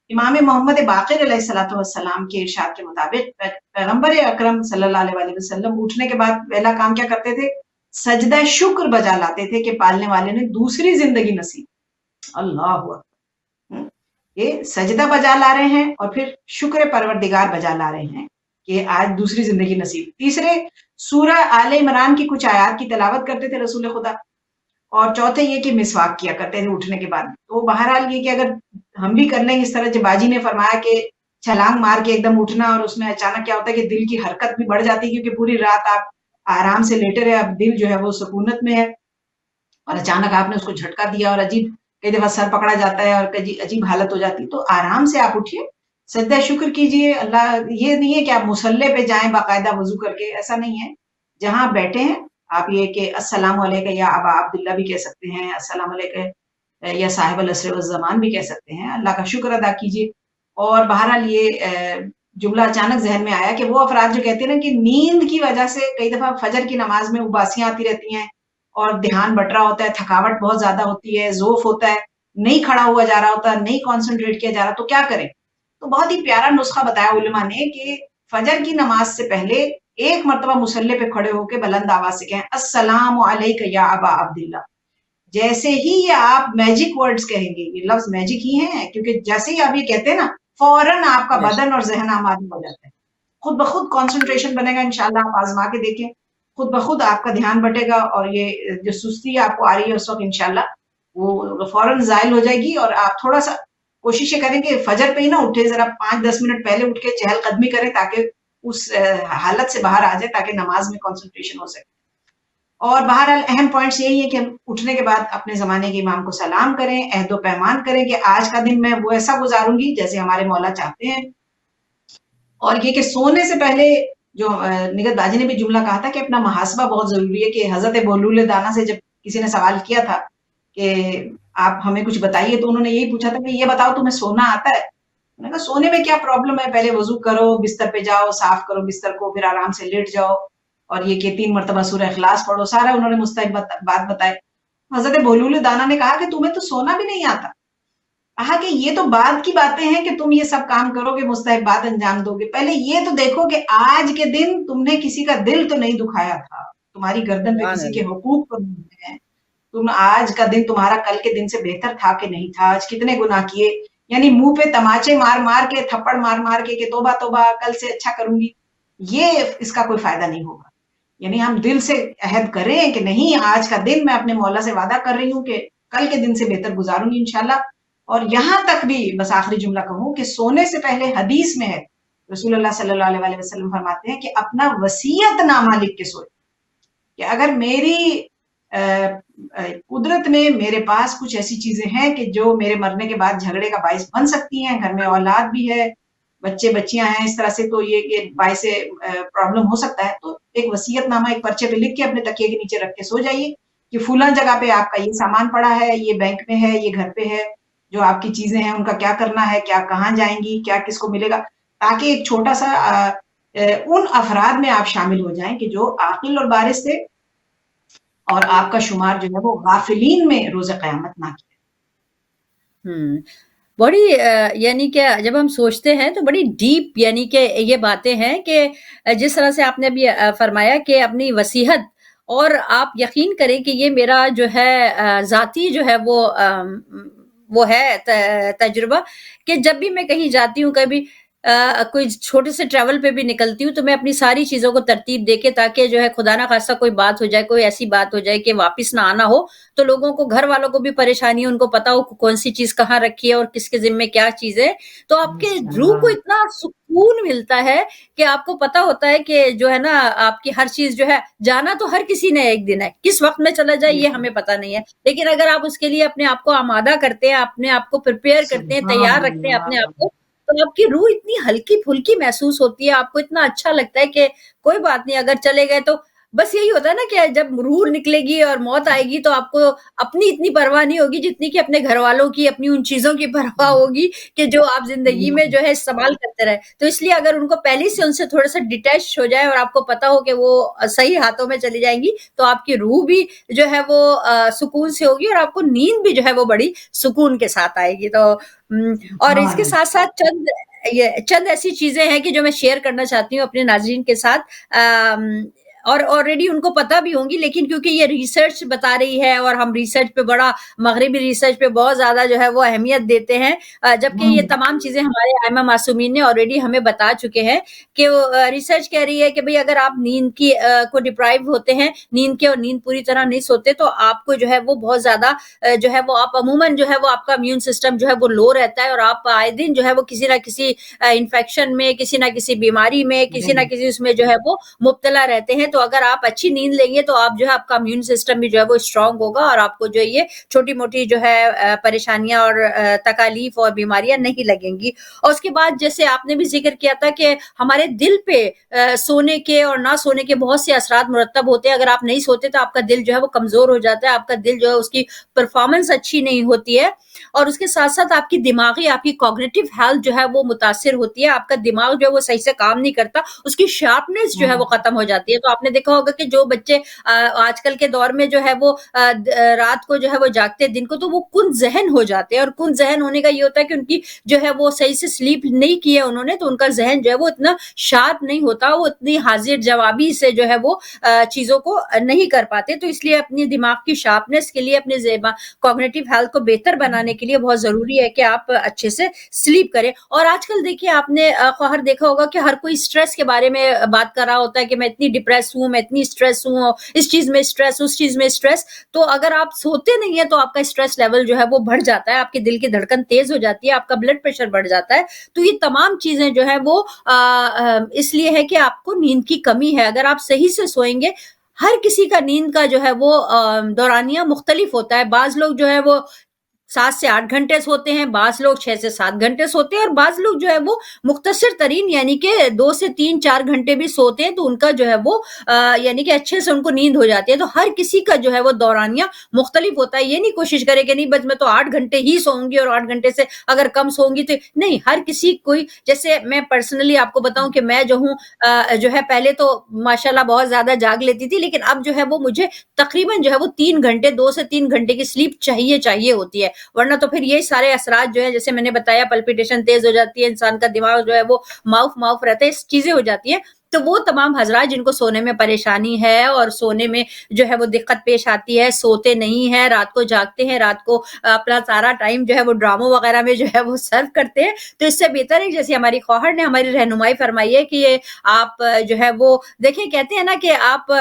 امام محمد باقر علیہ الصلوۃ والسلام کے ارشاد کے مطابق پیغمبر اکرم صلی اللہ علیہ وسلم اٹھنے کے بعد پہلا کام کیا کرتے تھے, سجدہ شکر بجا لاتے تھے کہ پالنے والے نے دوسری زندگی نصیب. اللہ اکبر, یہ سجدہ بجا لا رہے ہیں اور پھر شکر پروردگار بجا لا رہے ہیں کہ آج دوسری زندگی نصیب. تیسرے, سورہ آل عمران کی کچھ آیات کی تلاوت کرتے تھے رسول خدا. اور چوتھے یہ کہ مسواک کیا کرتے تھے اٹھنے کے بعد. تو بہرحال یہ کہ اگر ہم بھی کر لیں اس طرح, جو باجی نے فرمایا کہ چھلانگ مار کے ایک دم اٹھنا, اور اس میں اچانک کیا ہوتا ہے کہ دل کی حرکت بھی بڑھ جاتی ہے, کیونکہ پوری رات آپ آرام سے لیٹے رہے, اب دل جو ہے وہ سکونت میں ہے, اور اچانک آپ نے اس کو جھٹکا دیا, اور عجیب کئی دفعہ سر پکڑا جاتا ہے اور عجیب حالت ہو جاتی. تو آرام سے آپ اٹھیے, سجدہ شکر کیجئے. اللہ یہ نہیں ہے کہ آپ مصلی پہ جائیں باقاعدہ وضو کر کے, ایسا نہیں ہے. جہاں آپ بیٹھے ہیں آپ یہ کہ السلام علیکم, یا ابا عبداللہ بھی کہہ سکتے ہیں, السلام علیکم, یا صاحب العصر والزمان بھی کہہ سکتے ہیں, اللہ کا شکر ادا کیجئے. اور بہرحال یہ جملہ اچانک ذہن میں آیا کہ وہ افراد جو کہتے ہیں نا کہ نیند کی وجہ سے کئی دفعہ فجر کی نماز میں اباسیاں آتی رہتی ہیں اور دھیان بٹ رہا ہوتا ہے، تھکاوٹ بہت زیادہ ہوتی ہے، ذوف ہوتا ہے، نہیں کھڑا ہوا جا رہا ہوتا، نہیں کانسنٹریٹ کیا جا رہا، تو کیا کریں؟ تو بہت ہی پیارا نسخہ بتایا علماء نے کہ فجر کی نماز سے پہلے ایک مرتبہ مصلی پہ کھڑے ہو کے بلند آواز سے کہیں السلام علیک یا ابا عبداللہ. جیسے ہی یہ آپ میجک ورڈز کہیں گے، یہ لفظ میجک ہی ہیں کیونکہ جیسے ہی آپ یہ کہتے ہیں نا فوراً آپ کا بدن اور ذہن آمادہ ہو جاتا ہے، خود بخود کانسنٹریشن بنے گا. انشاءاللہ آپ آزما کے دیکھیں، خود بخود آپ کا دھیان بٹے گا اور یہ جو سستی آپ کو آ رہی ہے اس وقت انشاءاللہ وہ فوراً زائل ہو جائے گی. اور آپ تھوڑا سا کوشش یہ کریں کہ فجر پہ ہی نہ اٹھے، ذرا 5-10 منٹ پہلے اٹھ کے چہل قدمی کریں تاکہ اس حالت سے باہر آ جائے، تاکہ نماز میں کنسنٹریشن ہو سکے. اور بہرحال اہم پوائنٹس یہی ہے کہ اٹھنے کے بعد اپنے زمانے کے امام کو سلام کریں، عہد و پیمان کریں کہ آج کا دن میں وہ ایسا گزاروں گی جیسے ہمارے مولا چاہتے ہیں. اور یہ کہ سونے سے پہلے جو نگت باجی نے بھی جملہ کہا تھا کہ اپنا محاسبہ بہت ضروری ہے، کہ حضرت بہلول دانا سے جب کسی نے سوال کیا تھا کہ آپ ہمیں کچھ بتائیے، تو انہوں نے یہی پوچھا تھا کہ یہ بتاؤ تمہیں سونا آتا ہے؟ انہوں نے کہا سونے میں کیا پرابلم ہے، پہلے وضو کرو، بستر پہ جاؤ، صاف کرو بستر کو، پھر آرام سے لیٹ جاؤ اور یہ کہ 3 مرتبہ سورہ اخلاص پڑھو. سارا انہوں نے مستحب بات بتائے. حضرت بہلول دانا نے کہا کہ تمہیں تو سونا بھی نہیں آتا. کہا کہ یہ تو بعد کی باتیں ہیں کہ تم یہ سب کام کرو گے، مستحبات انجام دو گے، پہلے یہ تو دیکھو کہ آج کے دن تم نے کسی کا دل تو نہیں دکھایا تھا، تمہاری گردن پہ کسی کے حقوق تو نہیں ہے، تم آج کا دن تمہارا کل کے دن سے بہتر تھا کہ نہیں تھا، آج کتنے گناہ کیے. یعنی منہ پہ تماچے مار مار کے، تھپڑ مار مار کے کہ توبہ توبہ کل سے اچھا کروں گی، یہ اس کا کوئی فائدہ نہیں ہوگا. یعنی ہم دل سے عہد کریں کہ نہیں، آج کا دن میں اپنے مولا سے وعدہ کر رہی ہوں کہ کل کے دن سے بہتر گزاروں گی انشاءاللہ. اور یہاں تک بھی بس آخری جملہ کہوں کہ سونے سے پہلے حدیث میں ہے، رسول اللہ صلی اللہ علیہ وسلم فرماتے ہیں کہ اپنا وصیت نامہ لکھ کے سوئے، کہ اگر میری قدرت میں میرے پاس کچھ ایسی چیزیں ہیں کہ جو میرے مرنے کے بعد جھگڑے کا باعث بن سکتی ہیں، گھر میں اولاد بھی ہے، بچے بچیاں ہیں اس طرح سے، تو یہ باعث پرابلم ہو سکتا ہے، تو ایک وصیت نامہ ایک پرچے پہ لکھ کے اپنے تکیے کے نیچے رکھ کے سو جائیے کہ فلاں جگہ پہ آپ کا یہ سامان پڑا ہے، یہ بینک میں ہے، یہ گھر پہ ہے، جو آپ کی چیزیں ہیں ان کا کیا کرنا ہے، کیا کہاں جائیں گی، کیا کس کو ملے گا، تاکہ ایک چھوٹا سا ان افراد میں آپ شامل ہو جائیں کہ جو عاقل اور بارث تھے، اور آپ کا شمار جو ہے وہ غافلین میں روز قیامت نہ کیا. بڑی یعنی کہ جب ہم سوچتے ہیں تو بڑی ڈیپ یعنی کہ یہ باتیں ہیں کہ جس طرح سے آپ نے ابھی فرمایا کہ اپنی وصیحت، اور آپ یقین کریں کہ یہ میرا جو ہے ذاتی جو ہے وہ ہے تجربہ، کہ جب بھی میں کہیں جاتی ہوں، کبھی کوئی چھوٹے سے ٹریول پہ بھی نکلتی ہوں، تو میں اپنی ساری چیزوں کو ترتیب دے کے، تاکہ جو ہے خدا نہ خواستہ کوئی بات ہو جائے، کوئی ایسی بات ہو جائے کہ واپس نہ آنا ہو، تو لوگوں کو، گھر والوں کو بھی پریشانی ہے، ان کو پتا ہو کون سی چیز کہاں رکھی ہے اور کس کے ذمے کیا چیز ہے، تو آپ کے روح کو اتنا سکون ملتا ہے کہ آپ کو پتا ہوتا ہے کہ جو ہے نا آپ کی ہر چیز جو ہے، جانا تو ہر کسی نے ایک دن ہے، کس وقت میں چلا جائے یہ ہمیں پتا نہیں ہے، لیکن اگر آپ اس کے لیے اپنے آپ کو آمادہ کرتے ہیں، اپنے آپ کو پریپیئر کرتے ہیں، تیار رکھتے ہیں اپنے آپ کو، تو آپ کی روح اتنی ہلکی پھلکی محسوس ہوتی ہے، آپ کو اتنا اچھا لگتا ہے کہ کوئی بات نہیں، اگر چلے گئے تو بس یہی ہوتا ہے نا کہ جب روح نکلے گی اور موت آئے گی تو آپ کو اپنی اتنی پرواہ نہیں ہوگی جتنی کہ اپنے گھر والوں کی، اپنی ان چیزوں کی پرواہ ہوگی کہ جو آپ زندگی میں جو ہے استعمال کرتے رہے. تو اس لیے اگر ان کو پہلے سے ان سے تھوڑا سا ڈیٹیچ ہو جائے اور آپ کو پتا ہو کہ وہ صحیح ہاتھوں میں چلی جائیں گی، تو آپ کی روح بھی جو ہے وہ سکون سے ہوگی، اور آپ کو نیند بھی جو ہے وہ بڑی سکون کے ساتھ آئے گی. تو اور اس کے ساتھ ساتھ چند ایسی چیزیں ہیں کہ جو میں شیئر کرنا چاہتی ہوں اپنے ناظرین کے ساتھ، اور آلریڈی ان کو پتہ بھی ہوں گی، لیکن کیونکہ یہ ریسرچ بتا رہی ہے اور ہم ریسرچ پہ بڑا، مغربی ریسرچ پہ بہت زیادہ جو ہے وہ اہمیت دیتے ہیں، جبکہ یہ تمام چیزیں ہمارے ائمہ معصومین نے آلریڈی ہمیں بتا چکے ہیں کہ ریسرچ کہہ رہی ہے کہ بھئی اگر آپ نیند کی کو ڈپرائیو ہوتے ہیں، نیند کے، اور نیند پوری طرح نہیں سوتے، تو آپ کو جو ہے وہ بہت زیادہ جو ہے وہ، آپ عموماً جو ہے وہ آپ کا امیون سسٹم جو ہے وہ لو رہتا ہے، اور آپ آئے دن جو ہے وہ کسی نہ کسی انفیکشن میں، کسی نہ کسی بیماری میں، کسی نہ کسی اس میں جو ہے وہ مبتلا رہتے ہیں. تو اگر آپ اچھی نیند لیں گے تو آپ جو ہے آپ کا امیون سسٹم بھی جو ہے وہ اسٹرانگ ہوگا اور آپ کو جو یہ چھوٹی موٹی جو ہے پریشانیاں اور تکالیف اور بیماریاں نہیں لگیں گی. اور اس کے بعد جیسے آپ نے بھی ذکر کیا تھا کہ ہمارے دل پہ سونے کے اور نہ سونے کے بہت سے اثرات مرتب ہوتے ہیں. اگر آپ نہیں سوتے تو آپ کا دل جو ہے وہ کمزور ہو جاتا ہے, آپ کا دل جو ہے اس کی پرفارمنس اچھی نہیں ہوتی ہے, اور اس کے ساتھ ساتھ آپ کی دماغی آپ کی کوگنیٹو ہیلتھ جو ہے وہ متاثر ہوتی ہے. آپ کا دماغ جو ہے وہ صحیح سے کام نہیں کرتا, اس کی شارپنیس جو ہے وہ ختم ہو جاتی ہے. تو آپ نے دیکھا ہوگا کہ جو بچے آج کل کے دور میں جو ہے وہ رات کو جو ہے وہ جاگتے ہیں دن کو, تو وہ کن ذہن ہو جاتے ہیں. اور کن ذہن ہونے کا یہ ہوتا ہے کہ ان کی جو ہے وہ صحیح سے سلیپ نہیں کی ہے انہوں نے, تو ان کا ذہن جو ہے وہ اتنا شارپ نہیں ہوتا, وہ اتنی حاضر جوابی سے جو ہے وہ چیزوں کو نہیں کر پاتے. تو اس لیے اپنی دماغ کی شارپنیس کے لیے, اپنے کوگنیٹو ہیلتھ کو بہتر بنانے کے لیے بہت ضروری ہے کہ آپ اچھے سے سلیپ کریں. اور آج کل دیکھیے آپ نے خواہر دیکھا ہوگا کہ ہر کوئی اسٹریس کے بارے میں بات کر رہا ہوتا ہے کہ میں اتنی ڈپریس ہوں, میں اتنی اسٹریس ہوں, اس چیز میں اسٹریس, اس چیز میں اسٹریس. تو اگر آپ سوتے نہیں ہیں تو آپ کا اسٹریس لیول جو ہے وہ بڑھ جاتا ہے, آپ کے دل کی دھڑکن تیز ہو جاتی ہے, آپ کا بلڈ پریشر بڑھ جاتا ہے. تو یہ تمام چیزیں جو ہے وہ اس لیے ہے کہ آپ کو نیند کی کمی ہے. اگر آپ صحیح سے سوئیں گے, ہر کسی کا نیند کا جو ہے وہ دورانیہ مختلف ہوتا ہے. بعض لوگ جو ہے وہ 7 سے 8 گھنٹے سوتے ہیں, بعض لوگ 6 سے 7 گھنٹے سوتے ہیں, اور بعض لوگ جو ہے وہ مختصر ترین یعنی کہ 2 سے 3-4 گھنٹے بھی سوتے ہیں, تو ان کا جو ہے وہ یعنی کہ اچھے سے ان کو نیند ہو جاتی ہے. تو ہر کسی کا جو ہے وہ دورانیہ مختلف ہوتا ہے. یہ نہیں کوشش کرے کہ نہیں بس میں تو 8 گھنٹے ہی سوؤں گی اور 8 گھنٹے سے اگر کم سوؤں گی تو نہیں. ہر کسی کوئی, جیسے میں پرسنلی آپ کو بتاؤں کہ میں جو ہوں جو ہے پہلے تو ماشاءاللہ بہت زیادہ جاگ لیتی تھی, لیکن اب جو ہے وہ مجھے تقریباً جو ہے وہ 3 گھنٹے 2 سے 3 گھنٹے کی سلیپ چاہیے ہوتی ہے. ورنہ تو پھر یہ سارے اثرات جو ہے جیسے میں نے بتایا, پلپیٹیشن تیز ہو جاتی ہے, انسان کا دماغ جو ہے وہ معاف رہتا ہے, اس چیزیں ہو جاتی ہیں. تو وہ تمام حضرات جن کو سونے میں پریشانی ہے اور سونے میں جو ہے وہ دقت پیش آتی ہے, سوتے نہیں ہیں, رات کو جاگتے ہیں, رات کو اپنا سارا ٹائم جو ہے وہ ڈراموں وغیرہ میں جو ہے وہ سرو کرتے ہیں, تو اس سے بہتر ہے جیسے ہماری خواہر نے ہماری رہنمائی فرمائی ہے کہ آپ جو ہے وہ دیکھیں, کہتے ہیں نا کہ آپ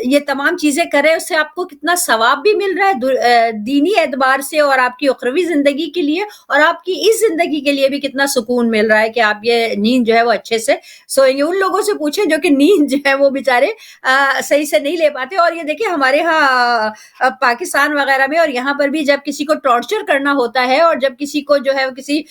یہ تمام چیزیں کریں, اس سے آپ کو کتنا ثواب بھی مل رہا ہے دینی اعتبار سے, اور آپ کی اخروی زندگی کے لیے اور آپ کی اس زندگی کے لیے بھی کتنا سکون مل رہا ہے کہ آپ یہ نیند جو ہے وہ اچھے سے سوئیں گے. ان لوگوں سے پوچھیں جو کہ نیند جو ہے وہ بیچارے صحیح سے نہیں لے پاتے. اور یہ دیکھیں ہمارے ہاں پاکستان وغیرہ میں اور یہاں پر بھی جب کسی کو ٹارچر کرنا ہوتا ہے, اور جب کسی کو جو ہے کسی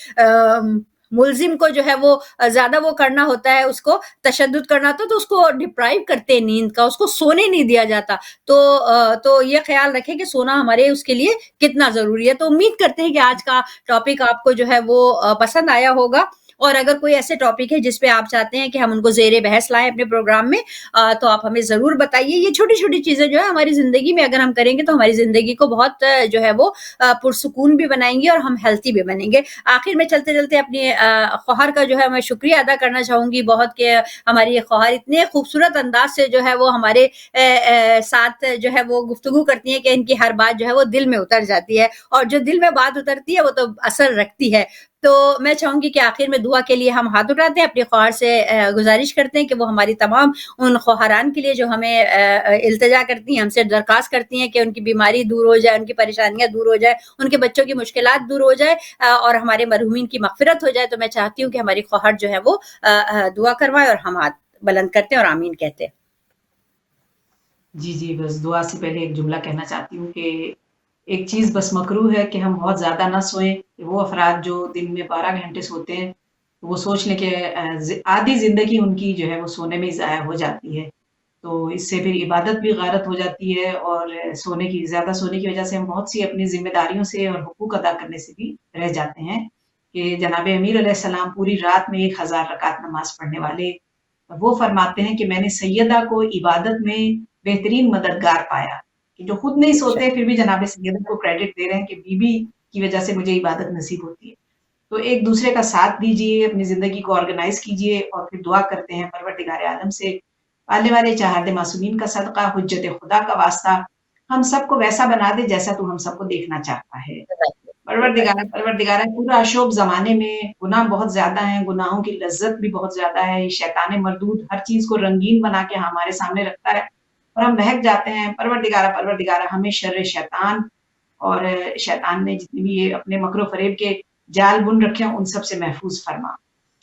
ملزم کو جو ہے وہ زیادہ وہ کرنا ہوتا ہے, اس کو تشدد کرنا ہوتا ہے, تو اس کو ڈپرائیو کرتے ہیں نیند کا, اس کو سونے نہیں دیا جاتا. تو یہ خیال رکھیں کہ سونا ہمارے اس کے لیے کتنا ضروری ہے. تو امید کرتے ہیں کہ آج کا ٹاپک آپ کو جو ہے وہ پسند آیا ہوگا, اور اگر کوئی ایسے ٹاپک ہے جس پہ آپ چاہتے ہیں کہ ہم ان کو زیر بحث لائیں اپنے پروگرام میں, تو آپ ہمیں ضرور بتائیے. یہ چھوٹی چھوٹی چیزیں جو ہے ہماری زندگی میں اگر ہم کریں گے تو ہماری زندگی کو بہت جو ہے وہ پرسکون بھی بنائیں گے اور ہم ہیلتھی بھی بنیں گے. آخر میں چلتے چلتے اپنی خواہر کا جو ہے میں شکریہ ادا کرنا چاہوں گی بہت, کہ ہماری خواہر اتنے خوبصورت انداز سے جو ہے وہ ہمارے ساتھ جو ہے وہ گفتگو کرتی ہیں کہ ان کی ہر بات جو ہے وہ دل میں اتر جاتی ہے, اور جو دل میں بات اترتی ہے وہ تو اثر رکھتی ہے. تو میں چاہوں گی کہ آخر میں دعا کے لیے ہم ہاتھ اٹھاتے ہیں, اپنی خواہر سے گزارش کرتے ہیں کہ وہ ہماری تمام ان خواہران کے لیے جو ہمیں التجا کرتی ہیں, ہم سے درخواست کرتی ہیں کہ ان کی بیماری دور ہو جائے, ان کی پریشانیاں دور ہو جائے, ان کے بچوں کی مشکلات دور ہو جائے, اور ہمارے مرحومین کی مغفرت ہو جائے. تو میں چاہتی ہوں کہ ہماری خواہر جو ہے وہ دعا کروائے, اور ہم ہاتھ بلند کرتے ہیں اور آمین کہتے ہیں. جی بس دعا سے پہلے ایک جملہ کہنا چاہتی ہوں کہ ایک چیز بس مکروہ ہے کہ ہم بہت زیادہ نہ سوئیں. وہ افراد جو دن میں 12 گھنٹے سوتے ہیں وہ سوچ لیں کہ آدھی زندگی ان کی جو ہے وہ سونے میں ضائع ہو جاتی ہے. تو اس سے پھر عبادت بھی غارت ہو جاتی ہے, اور زیادہ سونے کی وجہ سے ہم بہت سی اپنی ذمہ داریوں سے اور حقوق ادا کرنے سے بھی رہ جاتے ہیں. کہ جناب امیر علیہ السلام پوری رات میں 1000 رکعت نماز پڑھنے والے, وہ فرماتے ہیں کہ میں نے سیدہ کو عبادت میں بہترین مددگار پایا, کہ جو خود نہیں سوتے پھر بھی جناب سیدہ کو کریڈٹ دے رہے ہیں کہ بی بی کی وجہ سے مجھے عبادت نصیب ہوتی ہے. تو ایک دوسرے کا ساتھ دیجئے, اپنی زندگی کو آرگنائز کیجئے, اور پھر دعا کرتے ہیں پروردگار عالم سے پالنے والے چہارد معصومین کا صدقہ, حجت خدا کا واسطہ, ہم سب کو ویسا بنا دے جیسا تو ہم سب کو دیکھنا چاہتا ہے. پروردگارہ پورا شوب زمانے میں گناہ بہت زیادہ ہیں, گناہوں کی لذت بھی بہت زیادہ ہے. شیطان مردود ہر چیز کو رنگین بنا کے ہمارے سامنے رکھتا ہے اور ہم بہک جاتے ہیں. پروردگارہ ہمیں شر شیطان اور شیطان نے جتنی بھی یہ اپنے مکر و فریب کے جال بن رکھے ہیں ان سب سے محفوظ فرما.